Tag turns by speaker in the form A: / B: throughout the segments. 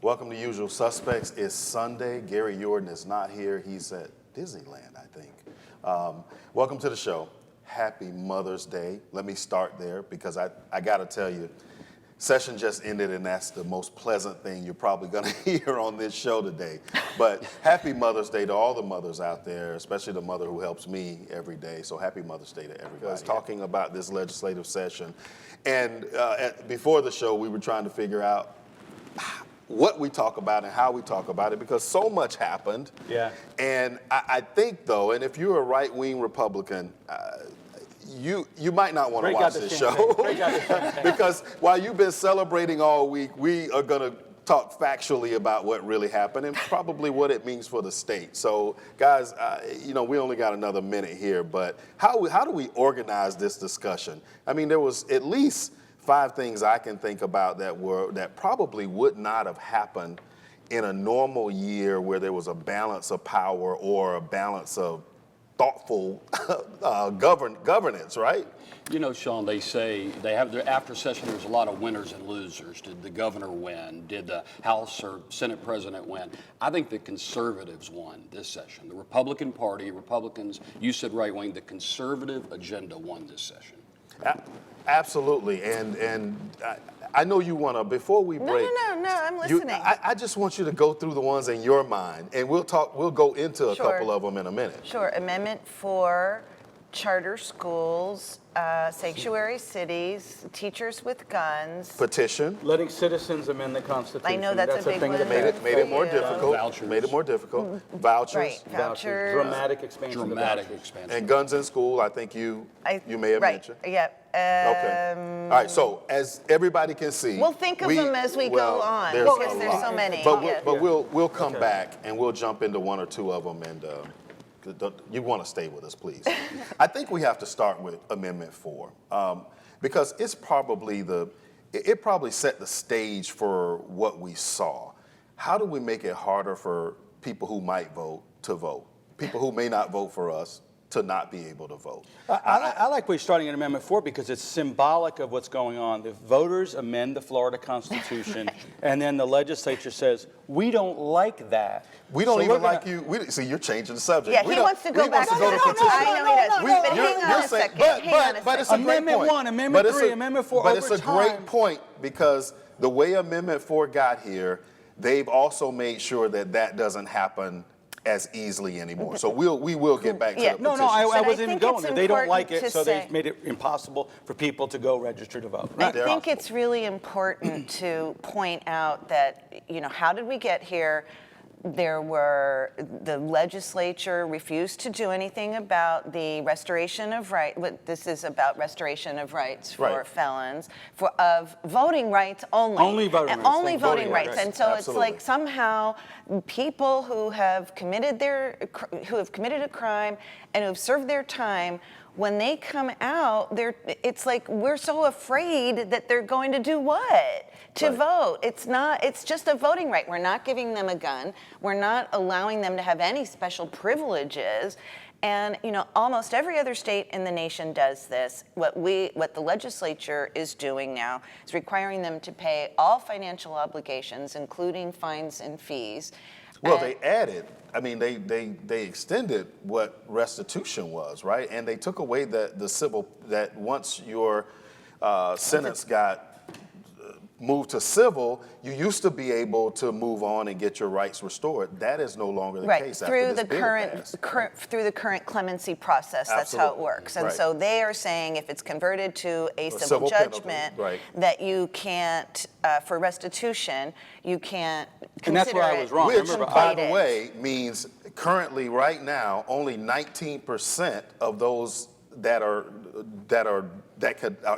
A: Welcome to Usual Suspects. It's Sunday. Gary Jordan is not here. He's at Disneyland, I think. Welcome to the show. Happy Mother's Day. Let me start there because I got to tell you, session just ended and that's the most pleasant thing you're probably going to hear on this show today. But happy Mother's Day to all the mothers out there, especially the mother who helps me every day. So happy Mother's Day to everybody. I was talking about this legislative session. And before the show, we were trying to figure out what we talk about and how we talk about it because so much happened.
B: Yeah.
A: And I think, though, and if you're a right-wing Republican, you might not want to watch this show because while you've been celebrating all week, we are going to talk factually about what really happened and probably what it means for the state. So, guys, we only got another minute here, but how do we organize this discussion? I mean, there was at least 5 things I can think about that probably would not have happened in a normal year where there was a balance of power or a balance of thoughtful governance, right?
C: You know, Sean, they say they have their after session. There's a lot of winners and losers. Did the governor win? Did the House or Senate president win? I think the conservatives won this session. The Republican Party, Republicans, you said right wing, the conservative agenda won this session.
A: Absolutely, and I know you want to, before we break.
D: No, I'm listening.
A: I just want you to go through the ones in your mind, and we'll go into a couple of them in a minute.
D: Sure, Amendment 4, charter schools, sanctuary cities, teachers with guns.
A: Petition.
B: Letting citizens amend the Constitution.
D: I know that's a big one.
A: Made it more difficult.
C: Vouchers.
A: Made it more difficult. Vouchers.
D: Right, vouchers.
B: Dramatic expansion.
C: Dramatic expansion.
A: And guns in school, I think you may have mentioned.
D: Yep.
A: Okay. All right, so as everybody can see.
D: We'll think of them as we go on because there's so many.
A: But we'll come back and we'll jump into 1 or 2 of them and you want to stay with us, please. I think we have to start with Amendment 4 because it probably set the stage for what we saw. How do we make it harder for people who might vote to vote? People who may not vote for us to not be able to vote.
B: I like we're starting at Amendment 4 because it's symbolic of what's going on. The voters amend the Florida Constitution, and then the legislature says, we don't like that.
A: We don't even like you. See, you're changing the subject.
D: Yeah, he wants to go back to petition. I know he does. But hang on a second.
A: But it's a great
B: Amendment
A: point.
B: 1, Amendment 3, Amendment 4
A: But it's a great point because the way Amendment 4 got here, they've also made sure that doesn't happen as easily anymore. So we will get back to the petition.
B: No, I wasn't even going there. They don't like it, so
D: say,
B: they've made it impossible for people to go register to vote.
D: I think it's really important to point out that, how did we get here? The legislature refused to do anything about the restoration of rights. This is about restoration of rights for felons, of voting rights only.
B: Only voting rights.
D: Only voting rights. And so
A: Absolutely.
D: It's like somehow people who have committed a crime and who have served their time, when they come out, it's like we're so afraid that they're going to do what? To vote. It's just a voting right. We're not giving them a gun. We're not allowing them to have any special privileges. And almost every other state in the nation does this. What the legislature is doing now is requiring them to pay all financial obligations, including fines and fees.
A: Well, they added. I mean, they extended what restitution was, right? And they took away the civil, that once your sentence got moved to civil, you used to be able to move on and get your rights restored. That is no longer the case
D: through the current clemency process. That's how it works. And so they are saying if it's converted to a civil judgment, that you can't, for restitution, you can't consider
B: and that's where I was wrong.
A: Which, by the way, means currently, right now, only 19% of those that are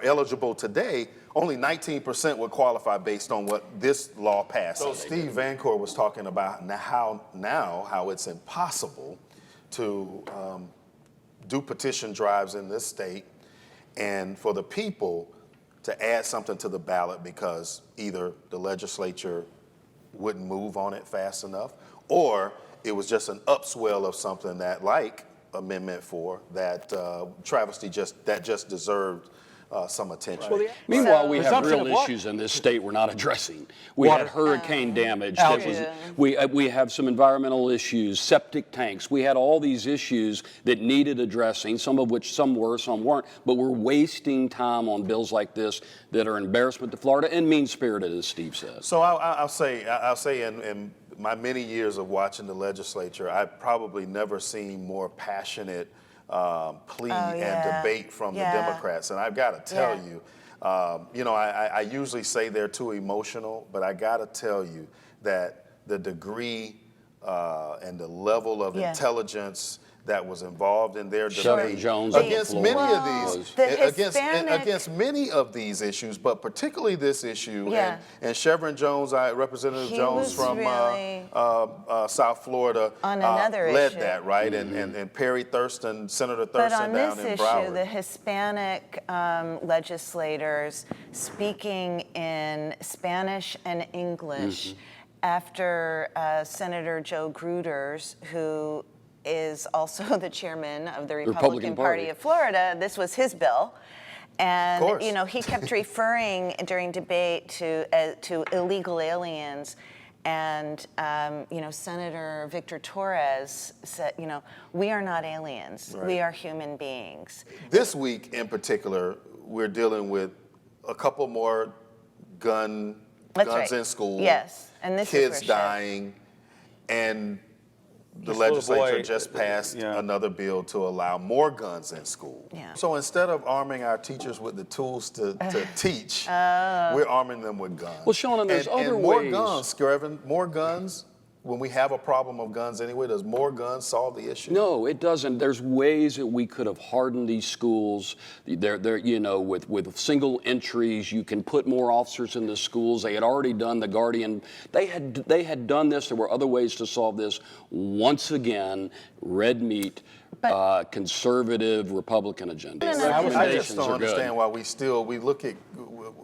A: eligible today, only 19% would qualify based on what this law passed. So Steve Vancourt was talking about how it's impossible to do petition drives in this state and for the people to add something to the ballot because either the legislature wouldn't move on it fast enough or it was just an upswell of something that, like Amendment 4, that travesty just deserved some attention.
E: Well,
C: Meanwhile, we have
E: Presumption
C: real
E: of what?
C: issues in this state we're not addressing. We had hurricane damage. That was, we have some environmental issues, septic tanks. We had all these issues that needed addressing, some of which some were, some weren't. But we're wasting time on bills like this that are embarrassment to Florida and mean-spirited, as Steve says.
A: So I'll say in my many years of watching the legislature, I've probably never seen more passionate plea and debate from the Democrats. And I've got to tell you, you know, I usually say they're too emotional, but I got to tell you that the degree and the level of intelligence that was involved in their debate against many of these, against many of these issues, but particularly this issue. And Chevron Jones, Representative Jones from South Florida,
D: on another
A: led
D: issue.
A: that, right? And Perry Thurston, Senator Thurston down in Broward.
D: But on this issue, the Hispanic legislators speaking in Spanish and English after Senator Joe Gruters, who is also the chairman of the Republican Party of Florida. This was his bill. And, you know, he kept referring during debate to illegal aliens. And, you know, Senator Victor Torres said, you know, we are not aliens. Right. We are human beings.
A: This week in particular, we're dealing with a couple more guns in school.
D: Yes. And this
A: kids
D: is for
A: dying. And the legislature just passed another bill to allow more guns in school. So instead of arming our teachers with the tools to teach, we're arming them with guns.
C: Well, Sean, and there's other
A: more
C: ways.
A: Guns, Scriven, more guns. When we have a problem of guns anyway, does more guns solve the issue?
C: No, it doesn't. There's ways that we could have hardened these schools. They're you know, with single entries, you can put more officers in the schools. They had already done the Guardian. They had done this. There were other ways to solve this. Once again, red meat. Conservative Republican agenda.
A: I just don't understand why we look at,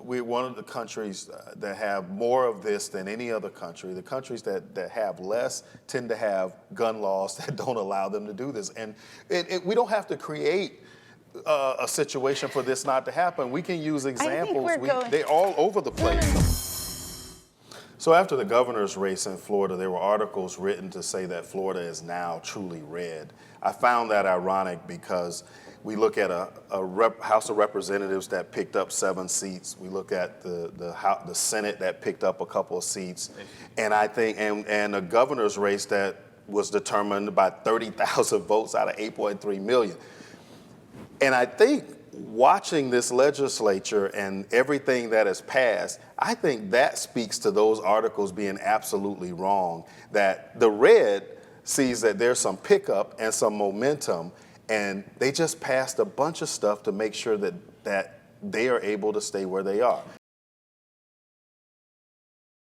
A: we're one of the countries that have more of this than any other country. The countries that have less tend to have gun laws that don't allow them to do this. And we don't have to create a situation for this not to happen. We can use examples. They're all over the place. So after the governor's race in Florida, there were articles written to say that Florida is now truly red. I found that ironic because we look at a House of Representatives that picked up 7 seats. We look at the Senate that picked up a couple of seats. And I think, and a governor's race that was determined by 30,000 votes out of 8.3 million. And I think watching this legislature and everything that has passed, I think that speaks to those articles being absolutely wrong, that the red sees that there's some pickup and some momentum, and they just passed a bunch of stuff to make sure that they are able to stay where they are.